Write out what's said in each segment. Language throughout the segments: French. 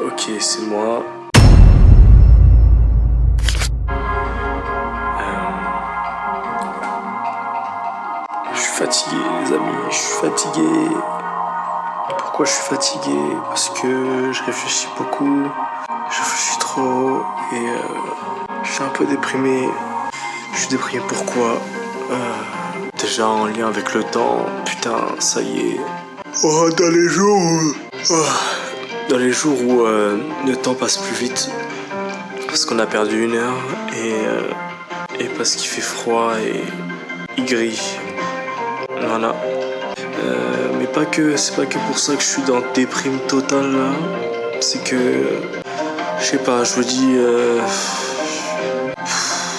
Ok, c'est moi. Je suis fatigué, les amis, je suis fatigué. Pourquoi je suis fatigué? Parce que je réfléchis beaucoup, je réfléchis trop et je suis un peu déprimé. Je suis déprimé pourquoi? Déjà en lien avec le temps, putain, ça y est. Oh, dans les jours où le temps passe plus vite, parce qu'on a perdu 1 heure et parce qu'il fait froid et il grille. Voilà. Mais pas que, c'est pas que pour ça que je suis dans déprime totale là. C'est que, je sais pas, je me dis,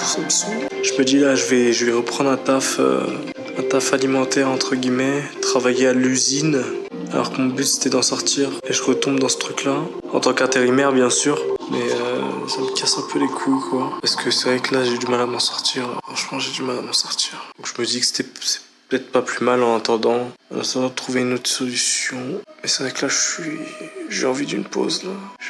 ça me saoule. Je me dis là, je vais reprendre un taf alimentaire entre guillemets, travailler à l'usine. Alors que mon but c'était d'en sortir et je retombe dans ce truc là en tant qu'intérimaire bien sûr, mais ça me casse un peu les couilles quoi, parce que c'est vrai que là j'ai du mal à m'en sortir, franchement j'ai du mal à m'en sortir, donc je me dis que c'est peut-être pas plus mal en attendant, ça va trouver une autre solution, mais c'est vrai que là j'ai envie d'une pause là, je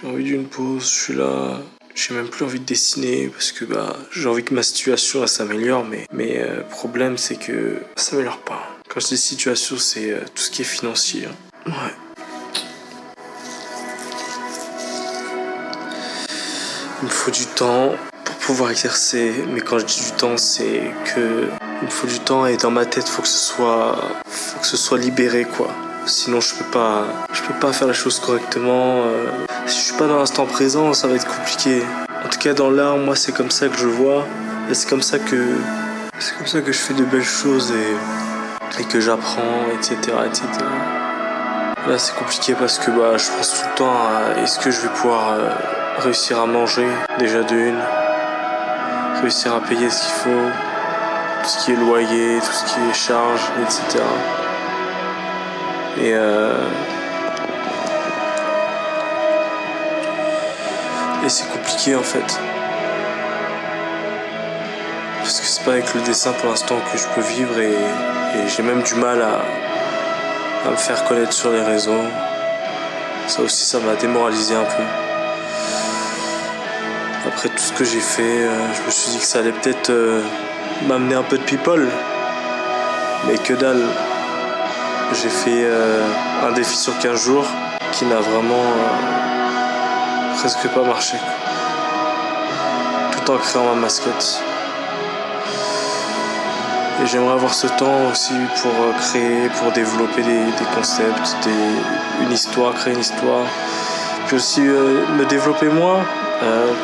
suis là. J'ai même plus envie de dessiner parce que j'ai envie que ma situation elle s'améliore, mais le problème c'est que ça s'améliore pas. Quand je dis situation, c'est tout ce qui est financier. Ouais. Il me faut du temps pour pouvoir exercer, mais quand je dis du temps, c'est que il me faut du temps et dans ma tête, faut que ce soit libéré quoi. Sinon, je peux pas faire les choses correctement. Si je suis pas dans l'instant présent, ça va être compliqué. En tout cas, dans l'art, moi, c'est comme ça que je vois, et c'est comme ça que je fais de belles choses et que j'apprends, etc., etc. Là, c'est compliqué parce que je pense tout le temps à est-ce que je vais pouvoir réussir à manger déjà de une, réussir à payer ce qu'il faut, tout ce qui est loyer, tout ce qui est charges, etc. Et c'est compliqué en fait. Parce que c'est pas avec le dessin pour l'instant que je peux vivre et j'ai même du mal à me faire connaître sur les réseaux. Ça aussi, ça m'a démoralisé un peu. Après tout ce que j'ai fait, je me suis dit que ça allait peut-être m'amener un peu de people. Mais que dalle. J'ai fait un défi sur 15 jours qui n'a vraiment presque pas marché. Tout en créant ma mascotte. Et j'aimerais avoir ce temps aussi pour créer, pour développer des concepts, une histoire, créer une histoire. Puis aussi me développer moi,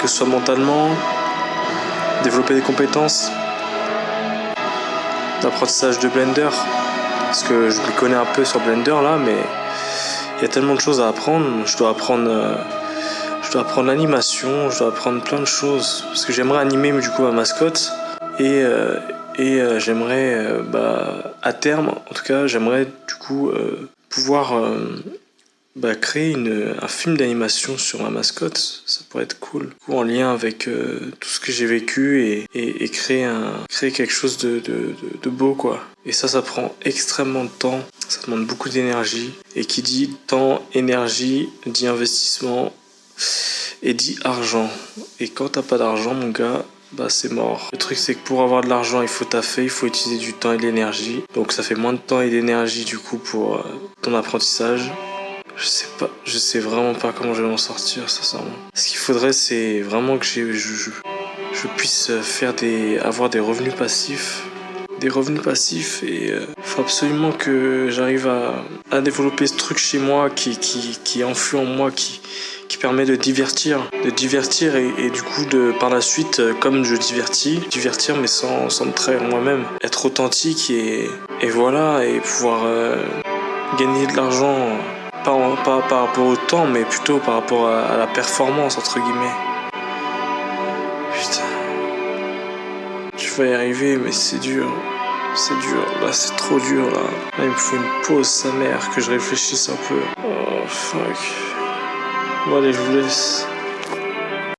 que ce soit mentalement, développer des compétences d'apprentissage de Blender. Parce que je m'y connais un peu sur Blender là, mais il y a tellement de choses à apprendre. Je dois apprendre l'animation, je dois apprendre plein de choses. Parce que j'aimerais animer du coup ma mascotte et j'aimerais à terme en tout cas j'aimerais du coup pouvoir créer un film d'animation sur ma mascotte. Ça pourrait être cool, en lien avec tout ce que j'ai vécu et créer quelque chose de beau quoi. Et ça prend extrêmement de temps, ça demande beaucoup d'énergie, et qui dit temps, énergie dit investissement et dit argent. Et quand t'as pas d'argent mon gars, c'est mort. Le truc c'est que pour avoir de l'argent il faut taffer, il faut utiliser du temps et de l'énergie. Donc ça fait moins de temps et d'énergie du coup pour ton apprentissage. Je sais vraiment pas comment je vais m'en sortir sincèrement. Ce qu'il faudrait c'est vraiment que je puisse avoir des revenus passifs. Et faut absolument que j'arrive à développer ce truc chez moi qui est enfui en moi, qui permet de divertir et du coup par la suite comme je divertir mais sans me trahir moi-même, être authentique et voilà, et pouvoir gagner de l'argent pas par rapport au temps mais plutôt par rapport à la performance entre guillemets. Putain, je vais y arriver mais c'est dur, là c'est trop dur là il me faut une pause sa mère, que je réfléchisse un peu. Oh fuck. Bon allez, je vous laisse.